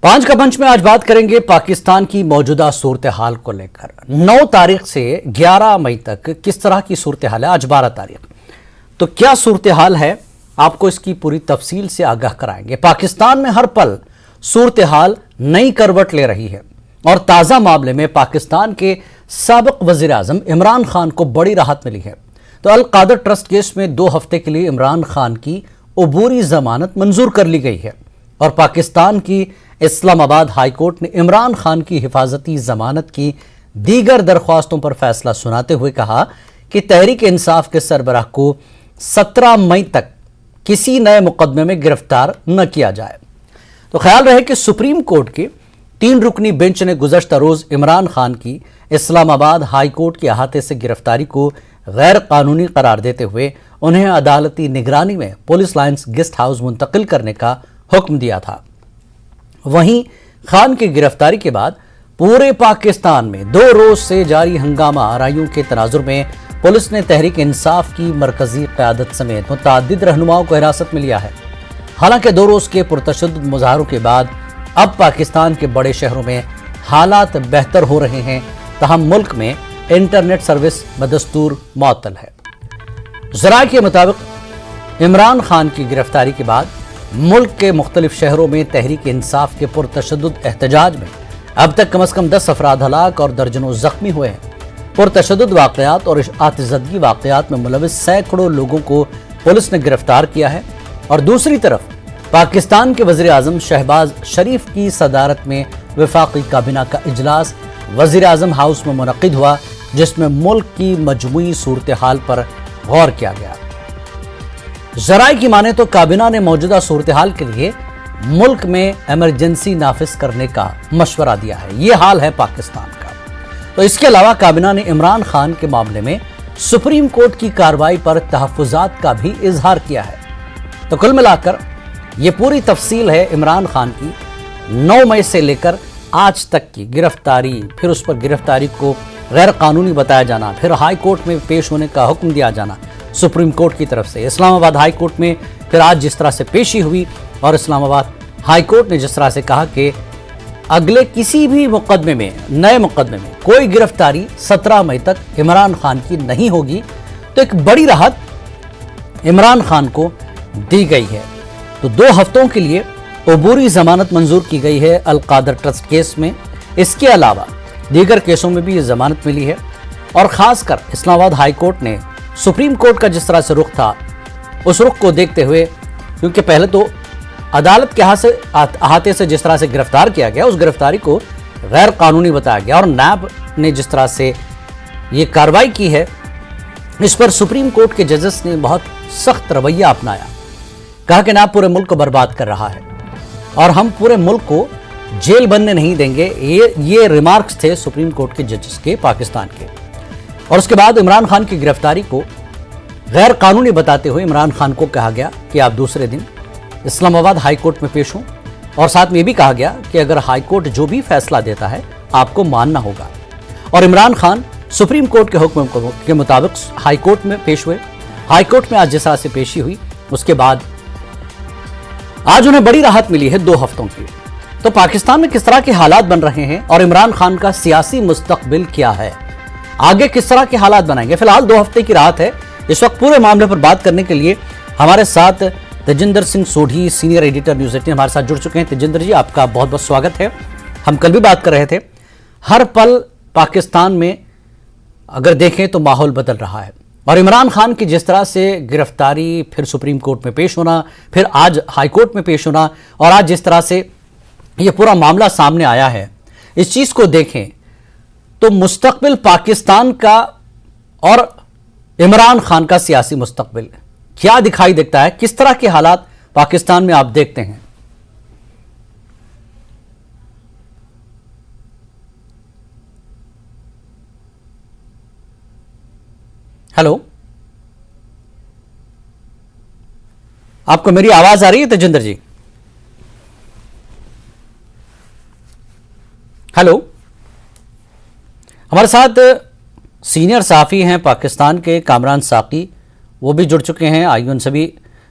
पांच का पंच में आज बात करेंगे पाकिस्तान की मौजूदा सूरत हाल को लेकर। 9 तारीख से 11 मई तक किस तरह की सूरत हाल है, आज 12 तारीख, तो क्या सूरत हाल है, आपको इसकी पूरी तफसील से आगाह कराएंगे। पाकिस्तान में हर पल सूरत हाल नई करवट ले रही है और ताज़ा मामले में पाकिस्तान के साबिक वज़ीर आज़म इमरान खान को बड़ी राहत मिली है। तो अल कादर ट्रस्ट केस में 2 हफ्ते के लिए इमरान खान की अबूरी जमानत मंजूर कर ली गई है और पाकिस्तान की इस्लामाबाद हाई कोर्ट ने इमरान खान की हिफाजती जमानत की दीगर दरख्वास्तों पर फैसला सुनाते हुए कहा कि तहरीक इंसाफ के सरबराह को 17 मई तक किसी नए मुकदमे में गिरफ्तार न किया जाए। तो ख्याल रहे कि सुप्रीम कोर्ट के 3 रुकनी बेंच ने गुज़श्ता रोज इमरान खान की इस्लामाबाद हाई कोर्ट के अहाते से गिरफ्तारी को गैर कानूनी करार देते हुए उन्हें अदालती निगरानी में पुलिस लाइन्स गेस्ट हाउस मुंतकिल करने का हुक्म दिया था। वहीं खान की गिरफ्तारी के बाद पूरे पाकिस्तान में 2 रोज से जारी हंगामा आराइयों के तनाजुर में पुलिस ने तहरीक इंसाफ की मरकजी क़यादत समेत मुतअद्दिद रहनुमाओं को हिरासत में लिया है। हालांकि 2 रोज के पुरतशद्दुद मुजाहरों के बाद अब पाकिस्तान के बड़े शहरों में हालात बेहतर हो रहे हैं, तहम मुल्क में इंटरनेट सर्विस बदस्तूर मुअत्तल है। ज़राए के मुताबिक इमरान खान की गिरफ्तारी के बाद मुल्क के मुख्तलिफ शहरों में तहरीक इंसाफ के पुरतशद्दुद एहतजाज में अब तक कम से कम 10 अफराद हलाक और दर्जनों जख्मी हुए हैं। पुरतशद्दुद वाक़यात और आतिज़दगी वाक़यात में मुलविस सैकड़ों लोगों को पुलिस ने गिरफ्तार किया है और दूसरी तरफ पाकिस्तान के वज़ीर आज़म शहबाज शरीफ की सदारत में वफाकी काबीना का इजलास वज़ीर आज़म हाउस में मुनक़िद हुआ, जिसमें मुल्क की मजमूई सूरत हाल पर गौर किया गया। ज़राए की माने तो काबीना ने मौजूदा सूरत हाल के लिए मुल्क में इमरजेंसी नाफिज करने का मशवरा दिया है। ये हाल है पाकिस्तान का। तो इसके अलावा काबीना ने इमरान खान के मामले में सुप्रीम कोर्ट की कार्रवाई पर तहफ़्फ़ुज़ात का भी इजहार किया है। तो कुल मिलाकर ये पूरी तफसील है इमरान खान की 9 मई से लेकर आज तक की गिरफ्तारी, फिर उस पर गिरफ्तारी को गैर कानूनी बताया जाना, फिर हाई कोर्ट में पेश होने का हुक्म दिया जाना सुप्रीम कोर्ट की तरफ से, इस्लामाबाद हाई कोर्ट में फिर आज जिस तरह से पेशी हुई और इस्लामाबाद हाई कोर्ट ने जिस तरह से कहा कि अगले किसी भी मुकदमे में, नए मुकदमे में कोई गिरफ्तारी 17 मई तक इमरान खान की नहीं होगी। तो एक बड़ी राहत इमरान खान को दी गई है। तो 2 हफ्तों के लिए अबूरी जमानत मंजूर की गई है अल कादर ट्रस्ट केस में। इसके अलावा दीगर केसों में भी ये जमानत मिली है और ख़ासकर इस्लामाबाद हाई कोर्ट ने सुप्रीम कोर्ट का जिस तरह से रुख था, उस रुख को देखते हुए, क्योंकि पहले तो अदालत के अहाते से जिस तरह से गिरफ्तार किया गया, उस गिरफ्तारी को गैर कानूनी बताया गया और नैब ने जिस तरह से ये कार्रवाई की है, इस पर सुप्रीम कोर्ट के जजेस ने बहुत सख्त रवैया अपनाया। कहा कि नैब पूरे मुल्क को बर्बाद कर रहा है और हम पूरे मुल्क को जेल बनने नहीं देंगे। ये रिमार्क्स थे सुप्रीम कोर्ट के जजेस के, पाकिस्तान के। और उसके बाद इमरान खान की गिरफ्तारी को गैर कानूनी बताते हुए इमरान खान को कहा गया कि आप दूसरे दिन इस्लामाबाद हाई कोर्ट में पेश हों और साथ में ये भी कहा गया कि अगर हाई कोर्ट जो भी फैसला देता है आपको मानना होगा। और इमरान खान सुप्रीम कोर्ट के हुक्म के मुताबिक हाई कोर्ट में पेश हुए। हाई कोर्ट में आज जिस तरह से पेशी हुई, उसके बाद आज उन्हें बड़ी राहत मिली है 2 हफ्तों की। तो पाकिस्तान में किस तरह के हालात बन रहे हैं और इमरान खान का सियासी मुस्तकबिल क्या है, आगे किस तरह के हालात बनाएंगे। फिलहाल 2 हफ्ते की राहत है। इस वक्त पूरे मामले पर बात करने के लिए हमारे साथ Tejinder Singh Sodhi, senior editor news 18 हमारे साथ जुड़ चुके हैं। तेजिंदर जी, आपका बहुत बहुत स्वागत है। हम कल भी बात कर रहे थे, हर पल पाकिस्तान में अगर देखें तो माहौल बदल रहा है और इमरान खान की जिस तरह से गिरफ्तारी, फिर सुप्रीम कोर्ट में पेश होना, फिर आज हाई कोर्ट में पेश होना और आज जिस तरह से ये पूरा मामला सामने आया है, इस चीज़ को देखें तो मुस्तकबिल पाकिस्तान का और इमरान खान का सियासी मुस्तकबिल क्या दिखाई देता है, किस तरह के हालात पाकिस्तान में आप देखते हैं? हेलो, आपको मेरी आवाज आ रही है तेजिंदर जी? हेलो, हमारे साथ सीनियर सहाफ़ी हैं पाकिस्तान के कामरान साकी, वो भी जुड़ चुके हैं। आइए उनसे भी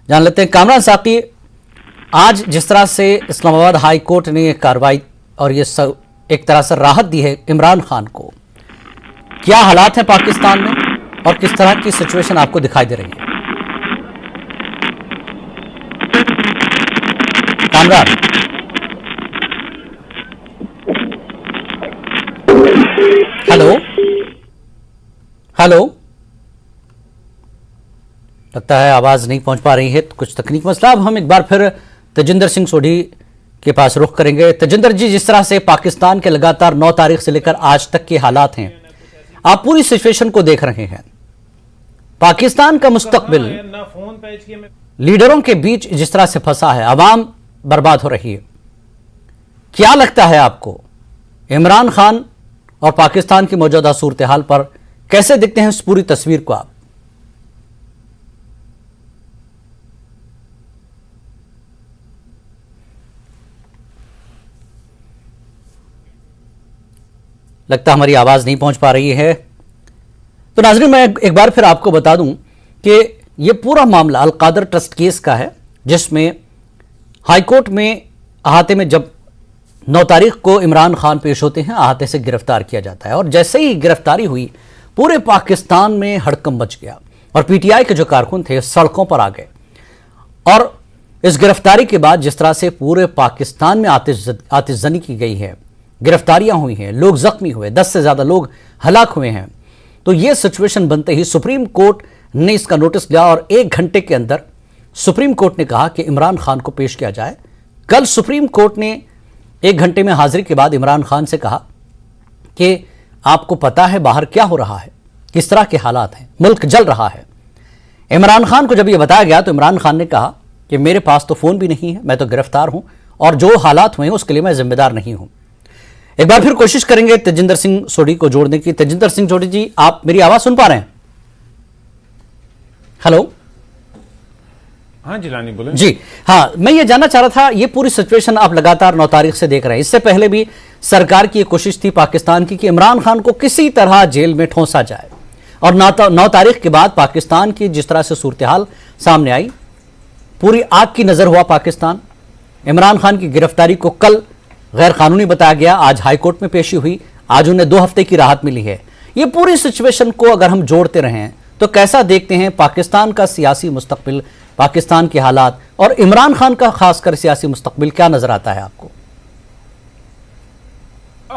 जान लेते हैं। कामरान साकी, आज जिस तरह से इस्लामाबाद हाई कोर्ट ने कार्रवाई और ये एक तरह से राहत दी है इमरान खान को, क्या हालात हैं पाकिस्तान में और किस तरह की सिचुएशन आपको दिखाई दे रही है? कामरान, हेलो हेलो, लगता है आवाज नहीं पहुंच पा रही है, तो कुछ तकनीक मसला। अब हम एक बार फिर तेजिंदर सिंह सोढ़ी के पास रुख करेंगे। तेजिंदर जी, जिस तरह से पाकिस्तान के लगातार 9 तारीख से लेकर आज तक के हालात हैं, आप पूरी सिचुएशन को देख रहे हैं। पाकिस्तान का मुस्तकबिल लीडरों के बीच जिस तरह से फंसा है, अवाम बर्बाद हो रही है, क्या लगता है आपको इमरान खान और पाकिस्तान की मौजूदा सूरत हाल पर कैसे देखते हैं इस पूरी तस्वीर को आप? लगता हमारी आवाज नहीं पहुंच पा रही है। तो नाज़रीन, मैं एक बार फिर आपको बता दूं कि यह पूरा मामला अल-कादर ट्रस्ट केस का है, जिसमें हाईकोर्ट में अहाते में जब 9 तारीख को इमरान खान पेश होते हैं, अहाते से गिरफ्तार किया जाता है और जैसे ही गिरफ्तारी हुई पूरे पाकिस्तान में हड़कंप मच गया और पीटीआई के जो कारकुन थे सड़कों पर आ गए। और इस गिरफ्तारी के बाद जिस तरह से पूरे पाकिस्तान में आतिशजनी की गई है, गिरफ्तारियां हुई हैं, लोग जख्मी हुए, 10 से ज्यादा लोग हलाक हुए हैं, तो यह सिचुएशन बनते ही सुप्रीम कोर्ट ने इसका नोटिस लिया और 1 घंटे के अंदर सुप्रीम कोर्ट ने कहा कि इमरान खान को पेश किया जाए। कल सुप्रीम कोर्ट ने 1 घंटे में हाजिरी के बाद इमरान खान से कहा कि आपको पता है बाहर क्या हो रहा है, किस तरह के हालात हैं, मुल्क जल रहा है। इमरान खान को जब यह बताया गया तो इमरान खान ने कहा कि मेरे पास तो फोन भी नहीं है, मैं तो गिरफ्तार हूं और जो हालात हुए उसके लिए मैं जिम्मेदार नहीं हूं। एक बार फिर कोशिश करेंगे तेजिंदर सिंह सोढ़ी को जोड़ने की। तेजिंदर सिंह सोढ़ी जी, आप मेरी आवाज सुन पा रहे हैं? हेलो। हाँ जिलानी, बोले जी। हाँ, मैं ये जानना चाह रहा था, ये पूरी सिचुएशन आप लगातार 9 तारीख से देख रहे हैं, इससे पहले भी सरकार की कोशिश थी पाकिस्तान की कि इमरान खान को किसी तरह जेल में ठोंसा जाए, और 9 तारीख के बाद पाकिस्तान की जिस तरह से सूरत हाल सामने आई, पूरी आग की नजर हुआ पाकिस्तान। इमरान खान की गिरफ्तारी को कल गैर कानूनी बताया गया, आज हाईकोर्ट में पेशी हुई, आज उन्हें 2 हफ्ते की राहत मिली है। ये पूरी सिचुएशन को अगर हम जोड़ते रहें तो कैसा देखते हैं पाकिस्तान का सियासी मुस्तकबिल, पाकिस्तान के हालात और इमरान खान का खासकर सियासी मुस्तकबिल क्या नजर आता है आपको?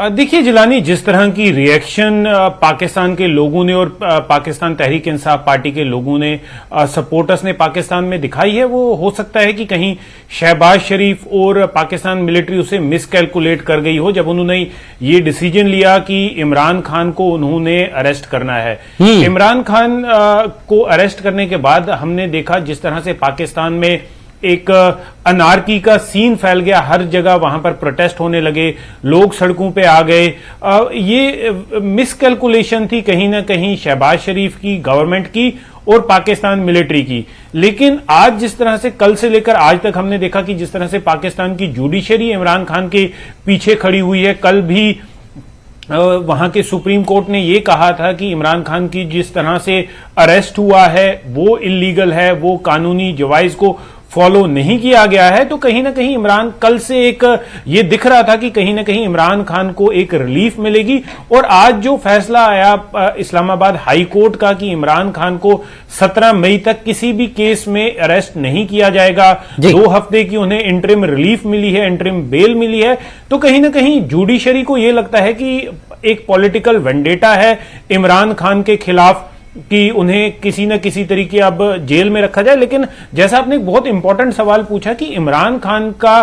देखिए जिलानी, जिस तरह की रिएक्शन पाकिस्तान के लोगों ने और पाकिस्तान तहरीक इंसाफ पार्टी के लोगों ने, सपोर्टर्स ने पाकिस्तान में दिखाई है, वो हो सकता है कि कहीं शहबाज शरीफ और पाकिस्तान मिलिट्री उसे मिसकैलकुलेट कर गई हो जब उन्होंने ये डिसीजन लिया कि इमरान खान को उन्होंने अरेस्ट करना है। इमरान खान को अरेस्ट करने के बाद हमने देखा जिस तरह से पाकिस्तान में एक अनारकी का सीन फैल गया, हर जगह वहां पर प्रोटेस्ट होने लगे, लोग सड़कों पे आ गए। ये मिसकैलकुलेशन थी कहीं ना कहीं शहबाज शरीफ की, गवर्नमेंट की और पाकिस्तान मिलिट्री की। लेकिन आज जिस तरह से कल से लेकर आज तक हमने देखा कि जिस तरह से पाकिस्तान की जुडिशरी इमरान खान के पीछे खड़ी हुई है, कल भी वहां के सुप्रीम कोर्ट ने यह कहा था कि इमरान खान की जिस तरह से अरेस्ट हुआ है वो इल्लीगल है, वो कानूनी जवाइज को फॉलो नहीं किया गया है। तो कहीं ना कहीं इमरान, कल से एक ये दिख रहा था कि कहीं ना कहीं इमरान खान को एक रिलीफ मिलेगी। और आज जो फैसला आया इस्लामाबाद हाई कोर्ट का कि इमरान खान को 17 मई तक किसी भी केस में अरेस्ट नहीं किया जाएगा, 2 हफ्ते की उन्हें इंटरिम रिलीफ मिली है, इंटरिम बेल मिली है, तो कहीं ना कहीं जुडिशरी को यह लगता है कि एक पॉलिटिकल वेंडेटा है इमरान खान के खिलाफ कि उन्हें किसी न किसी तरीके अब जेल में रखा जाए। लेकिन जैसा आपने एक बहुत इंपॉर्टेंट सवाल पूछा कि इमरान खान का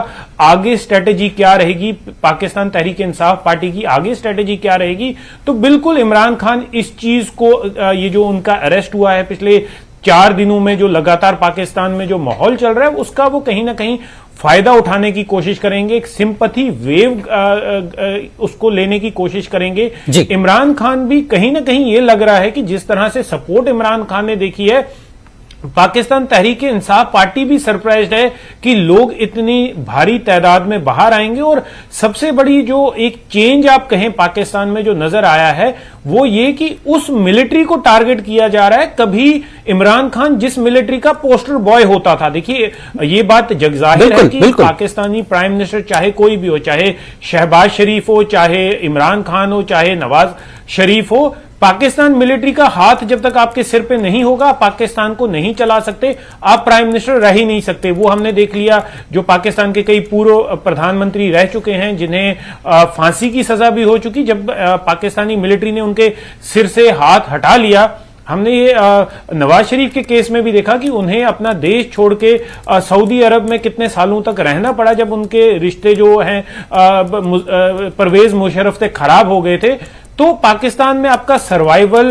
आगे स्ट्रेटेजी क्या रहेगी, पाकिस्तान तहरीक इंसाफ पार्टी की आगे स्ट्रेटेजी क्या रहेगी, तो बिल्कुल इमरान खान इस चीज को, ये जो उनका अरेस्ट हुआ है पिछले 4 दिनों में, जो लगातार पाकिस्तान में जो माहौल चल रहा है, उसका वो कहीं ना कहीं फायदा उठाने की कोशिश करेंगे, एक सिंपैथी वेव उसको लेने की कोशिश करेंगे। इमरान खान भी कहीं ना कहीं ये लग रहा है कि जिस तरह से सपोर्ट इमरान खान ने देखी है पाकिस्तान तहरीक इंसाफ पार्टी भी सरप्राइज्ड है कि लोग इतनी भारी तादाद में बाहर आएंगे। और सबसे बड़ी जो एक चेंज आप कहें पाकिस्तान में जो नजर आया है वो ये कि उस मिलिट्री को टारगेट किया जा रहा है। कभी इमरान खान जिस मिलिट्री का पोस्टर बॉय होता था, देखिए ये बात जगजाहिर है कि पाकिस्तानी प्राइम मिनिस्टर चाहे कोई भी हो, चाहे शहबाज शरीफ हो, चाहे इमरान खान हो, चाहे नवाज शरीफ हो, पाकिस्तान मिलिट्री का हाथ जब तक आपके सिर पे नहीं होगा पाकिस्तान को नहीं चला सकते, आप प्राइम मिनिस्टर रह ही नहीं सकते। वो हमने देख लिया जो पाकिस्तान के कई पूर्व प्रधानमंत्री रह चुके हैं जिन्हें फांसी की सजा भी हो चुकी, जब पाकिस्तानी मिलिट्री ने उनके सिर से हाथ हटा लिया। हमने ये नवाज शरीफ के केस में भी देखा कि उन्हें अपना देश छोड़ के सऊदी अरब में कितने सालों तक रहना पड़ा जब उनके रिश्ते जो हैं परवेज मुशर्रफ से खराब हो गए थे। तो पाकिस्तान में आपका सर्वाइवल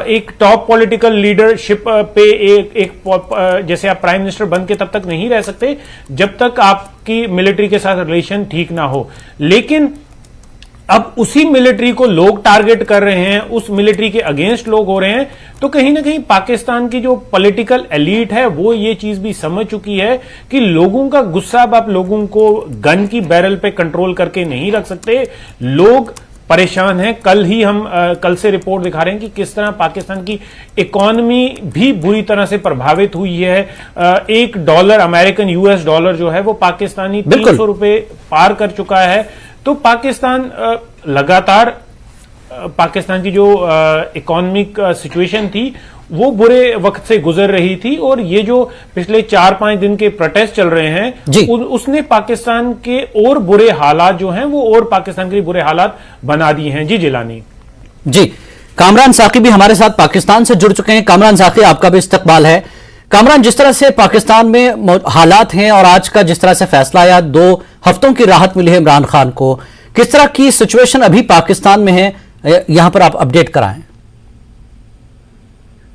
एक टॉप पॉलिटिकल लीडरशिप पे एक जैसे आप प्राइम मिनिस्टर बन के तब तक नहीं रह सकते जब तक आपकी मिलिट्री के साथ रिलेशन ठीक ना हो। लेकिन अब उसी मिलिट्री को लोग टारगेट कर रहे हैं, उस मिलिट्री के अगेंस्ट लोग हो रहे हैं। तो कहीं ना कहीं पाकिस्तान की जो पॉलिटिकल एलीट है वो ये चीज भी समझ चुकी है कि लोगों का गुस्सा अब आप लोगों को गन की बैरल पे कंट्रोल करके नहीं रख सकते। लोग परेशान हैं। कल से रिपोर्ट दिखा रहे हैं कि किस तरह पाकिस्तान की इकोनॉमी भी बुरी तरह से प्रभावित हुई है। $1 अमेरिकन US डॉलर जो है वो पाकिस्तानी 300 रुपए पार कर चुका है। तो पाकिस्तान लगातार पाकिस्तान की जो इकोनॉमिक सिचुएशन थी वो बुरे वक्त से गुजर रही थी। और ये जो पिछले 4-5 दिन के प्रोटेस्ट चल रहे हैं उसने पाकिस्तान के और बुरे हालात जो हैं वो और पाकिस्तान के लिए बुरे हालात बना दिए हैं। जी जिलानी जी, कामरान साकी भी हमारे साथ पाकिस्तान से जुड़ चुके हैं। कामरान साकी, आपका भी इस्तकबाल है। कामरान, जिस तरह से पाकिस्तान में हालात हैं और आज का जिस तरह से फैसला आया, 2 हफ्तों की राहत मिली है इमरान खान को, किस तरह की सिचुएशन अभी पाकिस्तान में है, यहां पर आप अपडेट कराएं।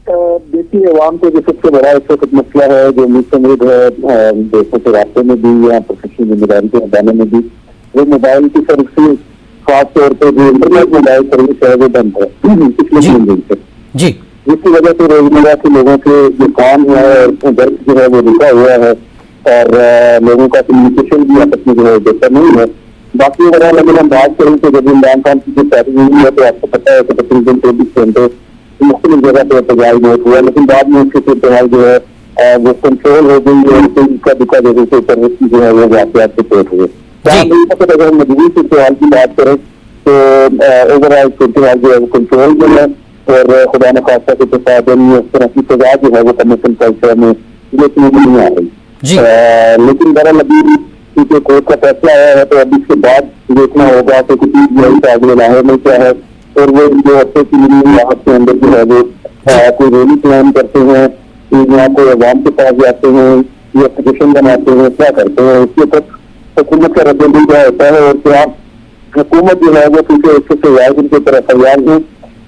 देखिए, अवाम को जो सबसे बड़ा इस वक्त मसला है जो मुस्तमद है देशों के रास्ते में भी या प्रोफेशनल जिम्मेदारी के अदाने में भी, वो मोबाइल की सर्विस, खास तौर पर जो इंटरनेट मोबाइल सर्विस है वो बंद है पिछले 3 दिन से, जिसकी वजह से रोजमर्रा के लोगों के जो काम है और वर्क जो है वो रुका हुआ है और लोगों का कम्युनिकेशन भी आपस में जो है बेहतर नहीं है। बाकी अगर हम बात करें तो जब इमरान खान की जो स्ट्रैटेजी हुई है तो आपको पता है कि तकरीबन 24 घंटे मुख्तलिफ जगह पर एहतजाज बहुत हुआ, लेकिन बाद में उसके एहतजाज जो है वो कंट्रोल हो गई और कोई इक्का दुक्का जगह से सर्विस की जो है वो वाकयात से पेश हुए। अगर हम मजबूत सूरत की बात करें तो ओवरऑल सूरत जो है वो कंट्रोल में है और खुदा न खास्ता के तसादम इस तरह की सजा जो है वो कमीशन कल्चर में देखने को नहीं आ रही। लेकिन बहरहाल अभी क्योंकि कोर्ट का फैसला आया है तो अब इसके बाद देखना होगा कि कुछ का अगले लाहे में क्या है और वो जो हफ्ते की राहत के अंदर जो है वो कोई रैली प्लान करते हैं, यहाँ कोई अवाम के पास जाते हैं या एप्लीकेशन बनाते हैं, क्या करते हैं, इसके तक हुकूमत का रद्द क्या होता है और क्या हुकूमत जो है वो क्योंकि FIR की तरह तैयार है,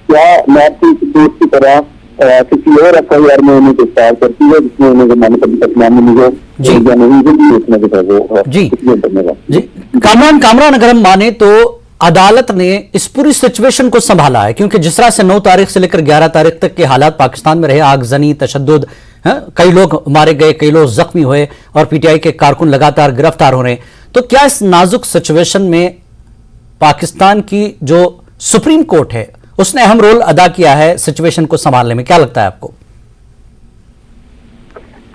क्या मैप की तरह किसी और FIR में उन्हें गिरफ्तार करती है जिसमें उन्हें जमानत अभी तक नाम नहीं हो या नहीं होगी, उसमें जो है वो कामरान, अगर हम माने तो अदालत ने इस पूरी सिचुएशन को संभाला है, क्योंकि जिस तरह से 9 तारीख से लेकर 11 तारीख तक के हालात पाकिस्तान में रहे, आगजनी, तशद्दुद, कई लोग मारे गए, कई लोग जख्मी हुए और PTI के कारकुन लगातार गिरफ्तार हो रहे हैं। तो क्या इस नाजुक सिचुएशन में पाकिस्तान की जो सुप्रीम कोर्ट है उसने अहम रोल अदा किया है सिचुएशन को संभालने में, क्या लगता है आपको?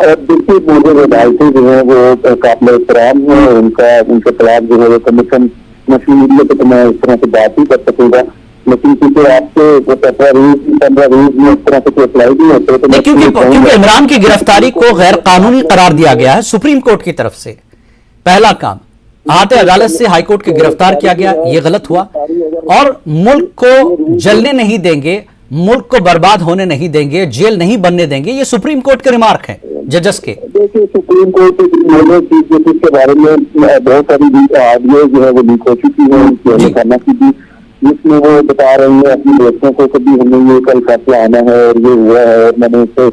देखिए, मुझे अदालतें जो है वो काबिल एहतराम है, उनके खिलाफ जो है वो कमीशन मीडिया पे तो मैं इस तरह से बात ही कर सकूंगा, लेकिन क्योंकि आपसे 15 रोज में इस तरह से अप्लाई नहीं होते तो क्योंकि इमरान की गिरफ्तारी को गैर कानूनी करार दिया गया है सुप्रीम कोर्ट की तरफ से। पहला काम, आते अदालत से हाई कोर्ट के गिरफ्तार किया गया, ये गलत हुआ और मुल्क को जलने नहीं देंगे, मुल्क को बर्बाद होने नहीं देंगे, जेल नहीं बनने देंगे, ये सुप्रीम कोर्ट के रिमार्क हैं जजेस के। देखिए, सुप्रीम कोर्ट के बारे में बहुत सारी ऑडियो जो है वो लीक हो चुकी है खाना की भी, जिसमें वो बता रही है अपने दोस्तों को कभी हमें ये कल फैसला आना है और ये हुआ है और मैंने उससे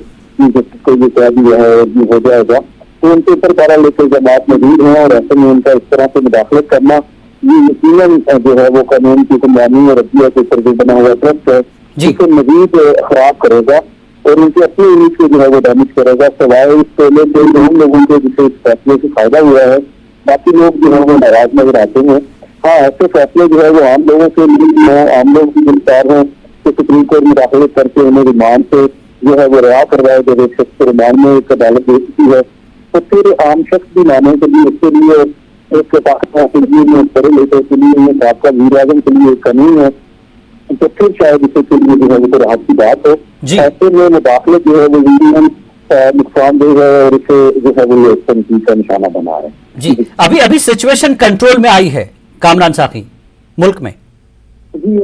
को ये कह दिया है और ये हो जाएगा, तो उनके ऊपर बारह लेकर जमात मौजूद है और ऐसे में उनका इस तरह से मुदाखलत करना ये यकीनन जो है वो कानून की हुक्मरानी और रद्दिया के ऊपर जो बना हुआ ट्रस्ट है जिसे मजीद खराब करेगा और उनके अपने इमेज को जो है वो डैमेज करेगा। सवाए इस पहले के उन लोगों को जिसे इस फैसले से फायदा हुआ है, बाकी लोग जो है वो नाराज नजर आते हैं। हाँ, ऐसे फैसले जो है वो आम लोगों से नहीं हो, आम लोग भी गिरफ्तार हों तो सुप्रीम कोर्ट में दाखिल करके उन्हें रिमांड से जो है वो रिहा करवाए। जब एक शख्स को रिमांड में एक अदालत दे चुकी है तो फिर आम शख्स भी माने के लिए इसके लिए एक पाकिस्तान के लिए बड़े नेता के लिए आपका वीर आजम के लिए कानून है, तो फिर शायद इसे के लिए जो है वो राहत की बात हो। ऐसे में मुदाखले जो है वो नुकसानदेह है और इसे जो है वो तनकीद का निशाना बना है। जी, अभी अभी सिचुएशन कंट्रोल में आई है कामरान साकी मुल्क में? जी,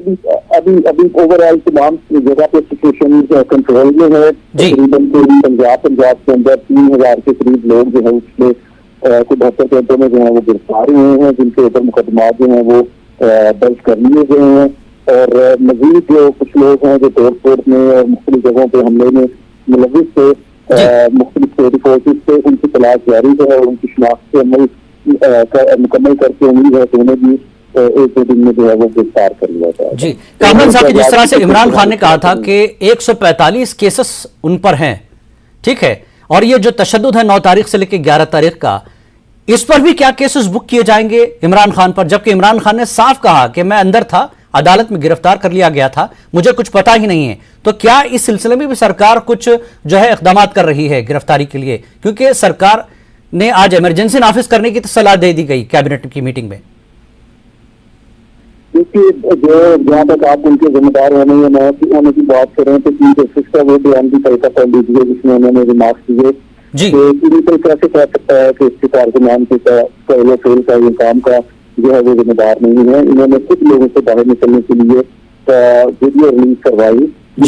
अभी ओवरऑल तमाम जगह पे सिचुएशन कंट्रोल में है। तकरीबन पंजाब के अंदर 3000 के करीब लोग जो है उसमें कुछ 72 घंटों में जो है वो गिरफ्तार हुए हैं, जिनके ऊपर मुकदमा जो है वो दर्ज कर लिए गए हैं। और मजीद जो कुछ लोग हैं जो तोड़ फोड़ में और मुख्तलिफ जगहों पे हमले में मुलविस थे, मुख्तलिफ सिक्योरिटी फोर्सेज से उनकी तलाश जारी है और उनकी शिनाख्त से अमल मुकम्मल करके उम्मीद है कि उन्हें भी एक दो दिन में जो है वो गिरफ्तार कर लिया जाए। जी, कामरान साहब, जिस तरह से इमरान खान ने कहा था कि 145 केसेस उन पर हैं, ठीक है, और ये जो तशद्दुद है 9 तारीख से लेकर 11 तारीख का, इस पर भी क्या केसेस बुक किए जाएंगे इमरान खान पर? जबकि इमरान खान ने साफ कहा कि मैं अंदर था, अदालत में गिरफ्तार कर लिया गया था, मुझे कुछ पता ही नहीं है। तो क्या इस सिलसिले में भी सरकार कुछ जो है इकदाम कर रही है गिरफ्तारी के लिए? क्योंकि सरकार ने आज इमरजेंसी नाफिज करने की सलाह दे दी गई कैबिनेट की मीटिंग में। देखिए, जो जहाँ तक आप उनके जिम्मेदार होने की बात करें तो चीफ जस्टिस का वो बयान भी तरीका कर लीजिए जिसमें उन्होंने रिमार्क्स दिए कि कैसे कह सकता है कि इसके कारकुनान के फेल का ये काम का जो है वो जिम्मेदार नहीं है। इन्होंने कुछ लोगों से बाहर निकलने के लिए वीडियो रिलीज करवाई,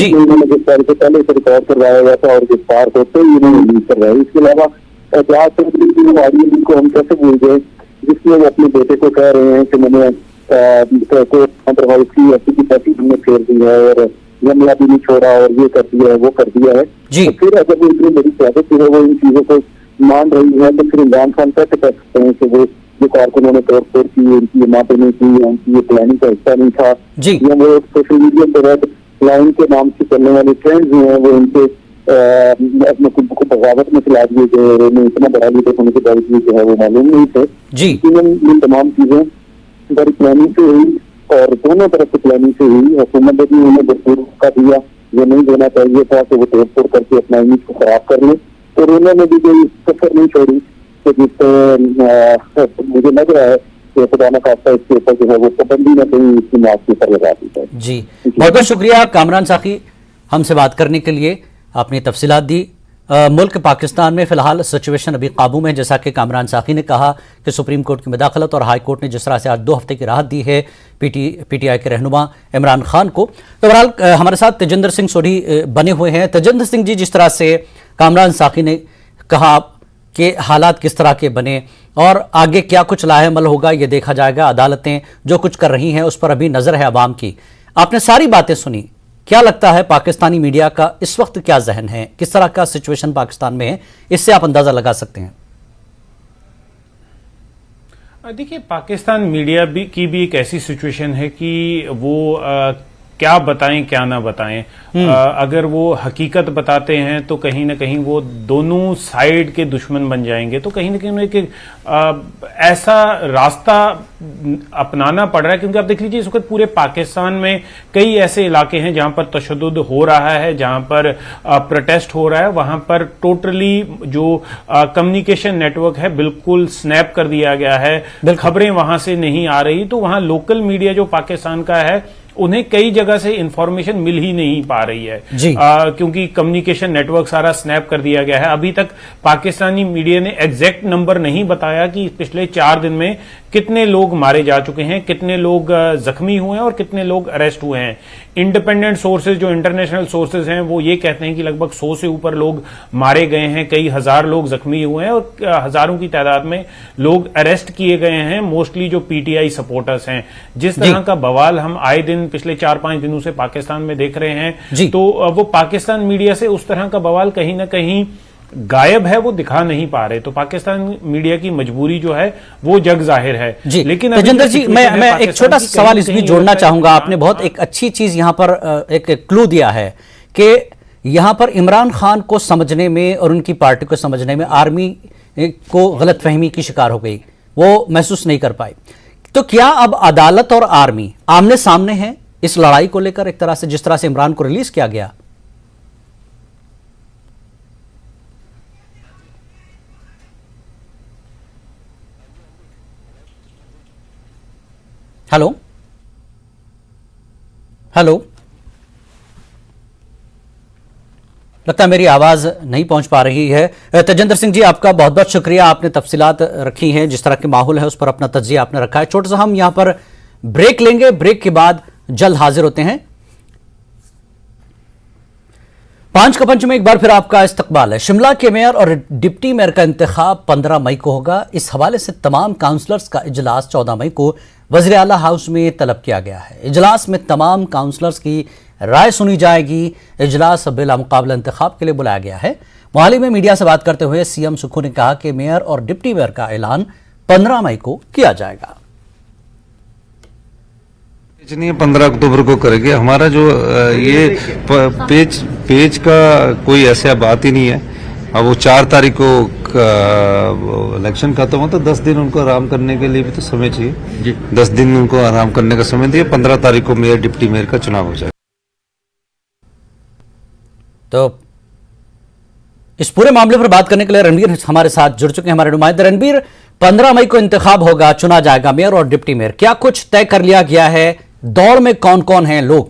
इन्होंने गिरफ्तारी से पहले से रिकॉर्ड करवाया गया था और गिरफ्तार होते ही इन्होंने रिलीज करवाई। इसके अलावा को हम कैसे भूल गए जिसमें वो अपने बेटे को कह रहे हैं कि मैंने हमने फेर दी है और जमला भी नहीं छोड़ा और ये कर दिया है वो कर दिया है। तो फिर अगर वो इतनी बड़ी क्यादत जो है वो इन चीजों को मान रही है तो फिर इमरान खान कैसे कह सकते हैं कि वो जो कारकुनों ने तोड़ फोड़ की, उनकी जमातें नहीं की, उनकी ये प्लानिंग का हिस्सा नहीं था, या वो सोशल मीडिया पर रेड लाइन के नाम से चलने वाले ट्रेंड जो है वो उनके को बगावत में चला दिए गए और उन्हें इतना बड़ा लीडर होने के बावजूद जो है वो मालूम नहीं थे। ये तमाम चीजें बड़ी प्लानिंग से हुई और दोनों तरफ से प्लानिंग से हुई। हुकूमत ने भी उन्हें भरपूर मौका दिया, ये नहीं देना चाहिए था कि वो तोड़ फोड़ करके अपना इमेज को खराब कर ले, और उन्होंने भी कोई सफर नहीं छोड़ी कि जिससे मुझे लग रहा है कि खुदा न खास्ता इसके ऊपर जो है वो पाबंदी न कहीं इसकी नाक के ऊपर लगा दी जाए। जी, बहुत बहुत शुक्रिया कामरान साकी हमसे बात करने के लिए, आपने तफसीलात दी। मुल्क पाकिस्तान में फिलहाल सिचुएशन अभी काबू में, जैसा कि कामरान साकी ने कहा कि सुप्रीम कोर्ट की मुदाखलत और हाई कोर्ट ने जिस तरह से आज 2 हफ्ते की राहत दी है पीटीआई के रहनुमा इमरान खान को। तो बहरहाल हमारे साथ तेजेंद्र सिंह सोढ़ी बने हुए हैं। तेजेंद्र सिंह जी, जिस तरह से कामरान साकी ने कहा कि हालात किस तरह के बने और आगे क्या कुछ लाहेमल होगा ये देखा जाएगा, अदालतें जो कुछ कर रही हैं उस पर अभी नजर है अवाम की। आपने सारी बातें सुनी, क्या लगता है पाकिस्तानी मीडिया का इस वक्त क्या जहन है, किस तरह का सिचुएशन पाकिस्तान में है, इससे आप अंदाजा लगा सकते हैं? देखिए, पाकिस्तान मीडिया की भी एक ऐसी सिचुएशन है कि वो क्या बताएं क्या ना बताएं। अगर वो हकीकत बताते हैं तो कहीं ना कहीं वो दोनों साइड के दुश्मन बन जाएंगे, तो कहीं ना कहीं एक ऐसा रास्ता अपनाना पड़ रहा है। क्योंकि आप देख लीजिए, इस वक्त पूरे पाकिस्तान में कई ऐसे इलाके हैं जहां पर तशद्दुद हो रहा है, जहां पर प्रोटेस्ट हो रहा है, वहां पर टोटली जो कम्युनिकेशन नेटवर्क है बिल्कुल स्नैप कर दिया गया है, खबरें वहां से नहीं आ रही। तो वहां लोकल मीडिया जो पाकिस्तान का है उन्हें कई जगह से इंफॉर्मेशन मिल ही नहीं पा रही है, क्योंकि कम्युनिकेशन नेटवर्क सारा स्नैप कर दिया गया है। अभी तक पाकिस्तानी मीडिया ने एग्जैक्ट नंबर नहीं बताया कि पिछले 4 दिन में कितने लोग मारे जा चुके हैं, कितने लोग जख्मी हुए हैं और कितने लोग अरेस्ट हुए हैं। इंडिपेंडेंट सोर्सेज, जो इंटरनेशनल सोर्सेज हैं, वो ये कहते हैं कि लगभग 100 से ऊपर लोग मारे गए हैं, कई हजार लोग जख्मी हुए हैं और हजारों की तादाद में लोग अरेस्ट किए गए हैं, मोस्टली जो पीटीआई सपोर्टर्स हैं। जिस तरह का बवाल हम आए दिन पिछले 4-5 दिनों से पाकिस्तान में देख रहे हैं, तो वो पाकिस्तान मीडिया से उस तरह का बवाल कहीं ना कहीं गायब है, वो दिखा नहीं पा रहे। तो पाकिस्तान मीडिया की मजबूरी जो है वो जग जाहिर है। लेकिन तेजेंद्र जी, मैं एक छोटा सा सवाल इसमें जोड़ना चाहूंगा। आपने बहुत एक अच्छी चीज यहां पर एक क्लू दिया है कि यहां पर इमरान खान को समझने में और उनकी पार्टी को समझने में आर्मी को गलतफहमी की शिकार हो गई, वो महसूस नहीं कर पाई। तो क्या अब अदालत और आर्मी आमने सामने हैं इस लड़ाई को लेकर, एक तरह से जिस तरह से इमरान को रिलीज किया गया? हेलो हेलो, लगता है मेरी आवाज नहीं पहुंच पा रही है। तेजेंद्र सिंह जी, आपका बहुत बहुत शुक्रिया, आपने तफसीलात रखी हैं, जिस तरह के माहौल है उस पर अपना तज्जिया आपने रखा है। छोटा सा हम यहां पर ब्रेक लेंगे, ब्रेक के बाद जल्द हाजिर होते हैं। 5 का पंच में एक बार फिर आपका इस्तकबाल है। शिमला के मेयर और डिप्टी मेयर का इंतखाब 15 मई को होगा। इस हवाले से तमाम काउंसलर्स का इजलास 14 मई को वज़ीर आला हाउस में तलब किया गया है। इजलास में तमाम काउंसलर्स की राय सुनी जाएगी। इजलास बिला मुकाबला इंतखाब के लिए बुलाया गया है। मोहाली में मीडिया से बात करते हुए सीएम सुक्खू ने कहा कि मेयर और डिप्टी मेयर का ऐलान 15 मई को किया जाएगा। 15 अक्टूबर को करेंगे। हमारा जो ये पेज का कोई ऐसा बात ही नहीं है। अब वो 4 तारीख को इलेक्शन खत्म हो तो 10 दिन उनको आराम करने के लिए भी तो समय चाहिए जी। 10 दिन उनको आराम करने का समय दिया। 15 तारीख को मेयर डिप्टी मेयर का चुनाव हो जाएगा। तो इस पूरे मामले पर बात करने के लिए रणबीर हमारे साथ जुड़ चुके हैं, हमारे नुमाइंदे। रणबीर, 15 मई को इंतखाब होगा, चुना जाएगा मेयर और डिप्टी मेयर, क्या कुछ तय कर लिया गया है? दौड़ में कौन कौन हैं लोग?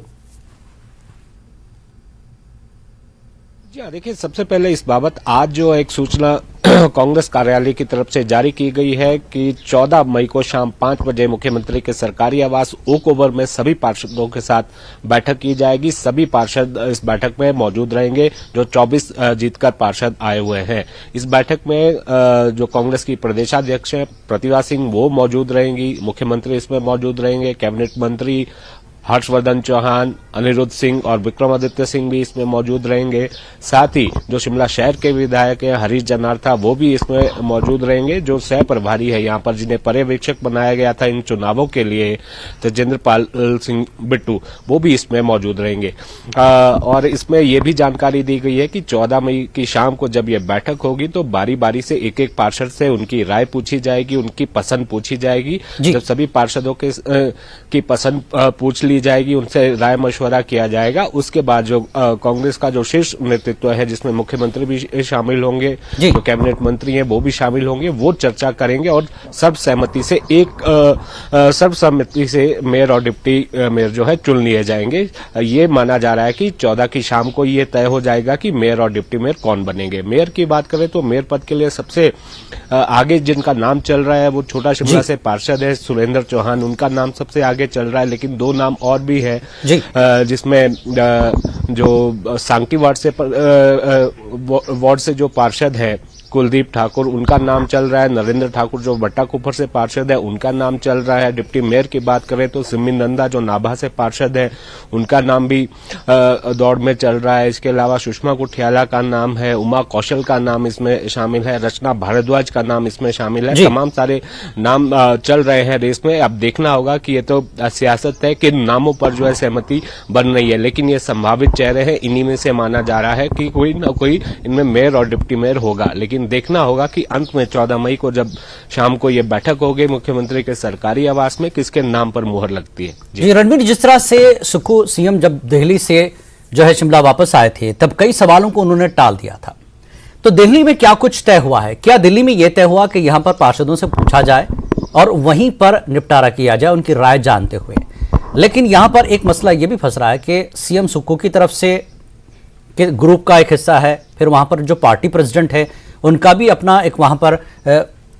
जी हाँ, देखिए, सबसे पहले इस बाबत आज जो एक सूचना कांग्रेस कार्यालय की तरफ से जारी की गई है कि 14 मई को शाम 5 बजे मुख्यमंत्री के सरकारी आवास ओक ओवर में सभी पार्षदों के साथ बैठक की जाएगी। सभी पार्षद इस बैठक में मौजूद रहेंगे जो 24 जीतकर पार्षद आए हुए हैं। इस बैठक में जो कांग्रेस की प्रदेशाध्यक्ष हैं प्रतिभा सिंह, वो मौजूद रहेंगी। मुख्यमंत्री इसमें मौजूद रहेंगे। कैबिनेट मंत्री हर्षवर्धन चौहान, अनिरुद्ध सिंह और विक्रमादित्य सिंह भी इसमें मौजूद रहेंगे। साथ ही जो शिमला शहर के विधायक हैं हरीश जनार्था, वो भी इसमें मौजूद रहेंगे। जो सह प्रभारी है यहाँ पर, जिन्हें पर्यवेक्षक बनाया गया था इन चुनावों के लिए, तेजेंद्र पाल सिंह बिट्टू, वो भी इसमें मौजूद रहेंगे। और इसमें यह भी जानकारी दी गई है कि 14 मई की शाम को जब ये बैठक होगी तो बारी बारी से एक एक पार्षद से उनकी राय पूछी जाएगी, उनकी पसंद पूछी जाएगी। जब सभी पार्षदों की पसंद पूछ ली जाएगी, उनसे राय मशवरा किया जाएगा, उसके बाद जो कांग्रेस का जो शीर्ष नेतृत्व है, जिसमें मुख्यमंत्री भी शामिल होंगे, जो कैबिनेट मंत्री हैं वो भी शामिल होंगे, वो चर्चा करेंगे और सर्वसहमति से मेयर और डिप्टी मेयर जो है चुन लिए जाएंगे। ये माना जा रहा है कि 14 की शाम को ये तय हो जाएगा कि मेयर और डिप्टी मेयर कौन बनेंगे। मेयर की बात करें तो मेयर पद के लिए सबसे आगे जिनका नाम चल रहा है वो छोटा शिमला से पार्षद है सुरेंद्र चौहान, उनका नाम सबसे आगे चल रहा है। लेकिन 2 नाम और भी है, जिसमें जो सांकी वार्ड से जो पार्षद है कुलदीप ठाकुर, उनका नाम चल रहा है। नरेंद्र ठाकुर जो बट्टाकुफर से पार्षद है, उनका नाम चल रहा है। डिप्टी मेयर की बात करें तो सिमी नंदा जो नाभा से पार्षद है, उनका नाम भी दौड़ में चल रहा है। इसके अलावा सुषमा कुठियाला का नाम है, उमा कौशल का नाम इसमें शामिल है, रचना भारद्वाज का नाम इसमें शामिल है। तमाम सारे नाम चल रहे हैं रेस में। अब देखना होगा कि ये तो सियासत है, किन नामों पर जो है सहमति बन रही है, लेकिन ये संभावित चेहरे हैं, इन्हीं में से माना जा रहा है कि कोई ना कोई इनमें मेयर और डिप्टी मेयर होगा। लेकिन देखना होगा कि अंत में 14 मई को जब शाम को ये बैठक होगी मुख्यमंत्री के सरकारी आवास में, किसके नाम पर मुहर लगती है। जी रणबीर, जिस तरह से सुक्खू सीएम जब दिल्ली से जो है शिमला वापस आए थे, तब कई सवालों को उन्होंने टाल दिया था। तो दिल्ली में क्या कुछ तय हुआ है? क्या दिल्ली में यह तय हुआ कि यहां पर पार्षदों से पूछा जाए और वहीं पर निपटारा किया जाए उनकी राय जानते हुए? लेकिन यहां पर एक मसला यह भी फंस रहा है कि सीएम सुक्खू की तरफ से ग्रुप का एक हिस्सा है, फिर वहां पर जो पार्टी प्रेसिडेंट है उनका भी अपना एक वहां पर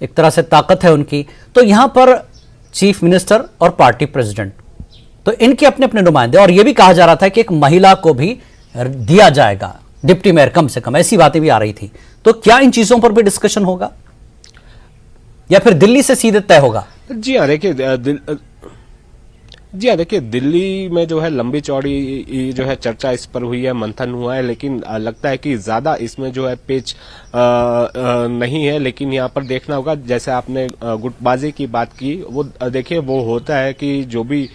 एक तरह से ताकत है उनकी। तो यहां पर चीफ मिनिस्टर और पार्टी प्रेसिडेंट, तो इनके अपने अपने नुमाइंदे, और यह भी कहा जा रहा था कि एक महिला को भी दिया जाएगा डिप्टी मेयर, कम से कम ऐसी बातें भी आ रही थी। तो क्या इन चीजों पर भी डिस्कशन होगा या फिर दिल्ली से सीधे तय होगा? जी हाँ, देखिए, जी हाँ, देखिए दिल्ली में जो है लंबी चौड़ी जो है चर्चा इस पर हुई है, मंथन हुआ है, लेकिन लगता है कि ज्यादा इसमें जो है पेच नहीं है। लेकिन यहाँ पर देखना होगा, जैसे आपने गुटबाजी की बात की, वो देखिए वो होता है कि जो भी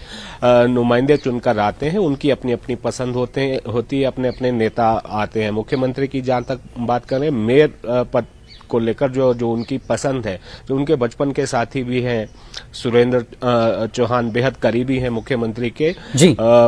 नुमाइंदे चुनकर आते हैं उनकी अपनी अपनी पसंद होती है, अपने अपने नेता आते हैं। मुख्यमंत्री की जहां तक बात करें, मेयर पद को लेकर जो उनकी पसंद है, जो उनके बचपन के साथी भी हैं, सुरेंद्र चौहान बेहद करीबी हैं मुख्यमंत्री के,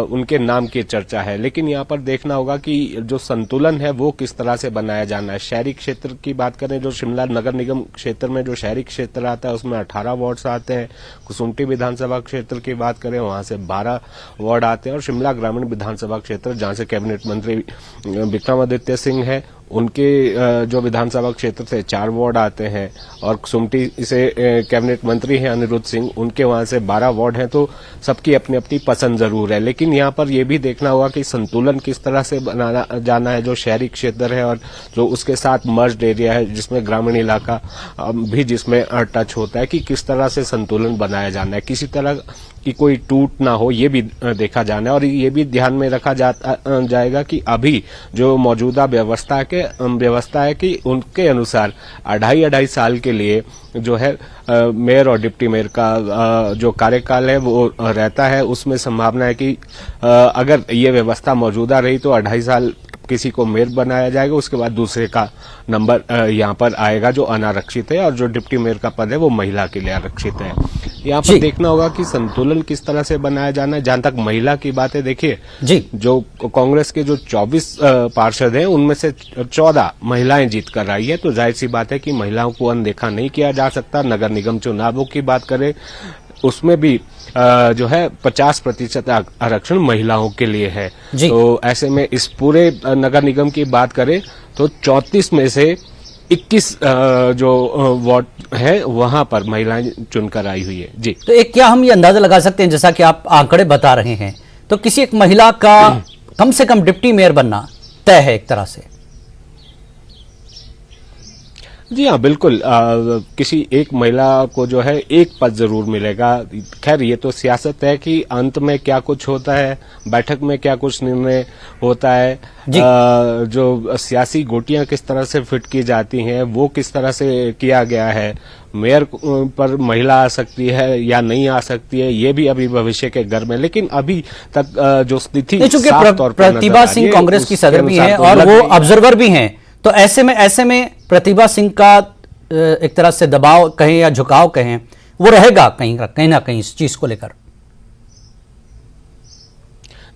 उनके नाम की चर्चा है। लेकिन यहाँ पर देखना होगा कि जो संतुलन है वो किस तरह से बनाया जाना है। शहरी क्षेत्र की बात करें, जो शिमला नगर निगम क्षेत्र में जो शहरी क्षेत्र आता है उसमें 18 वार्ड्स आते हैं। कुसुम्पटी विधानसभा क्षेत्र की बात करें, वहां से 12 वार्ड आते हैं। और शिमला ग्रामीण विधानसभा क्षेत्र, जहां से कैबिनेट मंत्री विक्रमादित्य सिंह है, उनके जो विधानसभा क्षेत्र से 4 वार्ड आते हैं। और कुसुम्पटी से कैबिनेट मंत्री हैं अनिरुद्ध सिंह, उनके वहां से 12 वार्ड हैं। तो सबकी अपनी अपनी पसंद जरूर है, लेकिन यहाँ पर यह भी देखना होगा कि संतुलन किस तरह से बनाना जाना है। जो शहरी क्षेत्र है और जो उसके साथ मर्ज्ड एरिया है, जिसमें ग्रामीण इलाका भी जिसमें टच होता है, कि किस तरह से संतुलन बनाया जाना है, किसी तरह कि कोई टूट ना हो, ये भी देखा जाना है। और ये भी ध्यान में रखा जाएगा कि अभी जो मौजूदा व्यवस्था है कि उनके अनुसार 2.5 साल के लिए जो है मेयर और डिप्टी मेयर का जो कार्यकाल है वो रहता है। उसमें संभावना है कि अगर ये व्यवस्था मौजूदा रही तो 2.5 साल किसी को मेयर बनाया जाएगा, उसके बाद दूसरे का नंबर यहाँ पर आएगा जो अनारक्षित है, और जो डिप्टी मेयर का पद है वो महिला के लिए आरक्षित है। यहाँ पर देखना होगा कि संतुलन किस तरह से बनाया जाना है। जहां तक महिला की बात है, देखिए जो कांग्रेस के जो 24 पार्षद हैं उनमें से 14 महिलाएं जीत कर आई है। तो जाहिर सी बात है कि महिलाओं को अनदेखा नहीं किया जा सकता। नगर निगम चुनावों की बात करें, उसमें भी जो है 50% आरक्षण महिलाओं के लिए है। तो ऐसे में इस पूरे नगर निगम की बात करें तो 34 में से 21 जो वार्ड है वहां पर महिलाएं चुनकर आई हुई है। जी, तो एक क्या हम ये अंदाजा लगा सकते हैं, जैसा कि आप आंकड़े बता रहे हैं, तो किसी एक महिला का कम से कम डिप्टी मेयर बनना तय है एक तरह से? जी हाँ, बिल्कुल। किसी एक महिला को जो है एक पद जरूर मिलेगा। खैर ये तो सियासत है कि अंत में क्या कुछ होता है, बैठक में क्या कुछ निर्णय होता है, जो सियासी गोटियां किस तरह से फिट की जाती हैं, वो किस तरह से किया गया है, मेयर पर महिला आ सकती है या नहीं आ सकती है, ये भी अभी भविष्य के घर में। लेकिन अभी तक जो स्थिति साफ तौर पर प्रतिभा सिंह कांग्रेस की सदर भी हैं और वो ऑब्जर्वर भी हैं, तो ऐसे में प्रतिभा सिंह का एक तरह से दबाव कहें या झुकाव कहें, वो रहेगा कहीं ना कहीं इस चीज को लेकर।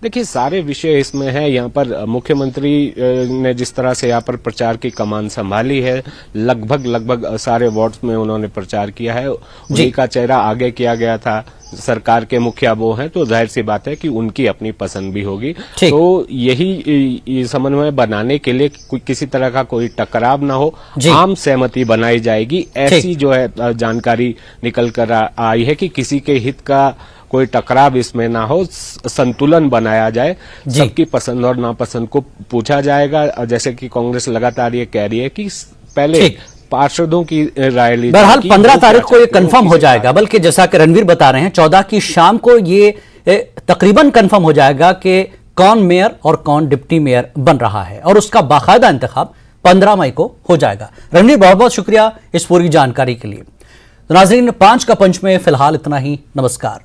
देखिए सारे विषय इसमें है। यहाँ पर मुख्यमंत्री ने जिस तरह से यहाँ पर प्रचार की कमान संभाली है, लगभग सारे वार्ड्स में उन्होंने प्रचार किया है। उन्हीं का चेहरा आगे किया गया था। सरकार के मुखिया वो हैं, तो जाहिर सी बात है कि उनकी अपनी पसंद भी होगी। तो यही समन्वय बनाने के लिए किसी तरह का कोई टकराव ना हो, आम सहमति बनाई जाएगी। ऐसी जो है जानकारी निकल कर आई है कि किसी के हित का कोई टकराव इसमें ना हो, संतुलन बनाया जाए, सबकी पसंद और नापसंद को पूछा जाएगा। जैसे कि कांग्रेस लगातार ये कह रही है कि पहले पार्षदों की राय ली। बहरहाल 15 तारीख को ये कंफर्म हो जाएगा, बल्कि जैसा कि रणवीर बता रहे हैं 14 की शाम को ये तकरीबन कंफर्म हो जाएगा कि कौन मेयर और कौन डिप्टी मेयर बन रहा है, और उसका बाकायदा इंतखाब 15 मई को हो जाएगा। रणवीर, बहुत बहुत शुक्रिया इस पूरी जानकारी के लिए। नाज़रीन, 5 का पंच में फिलहाल इतना ही। नमस्कार।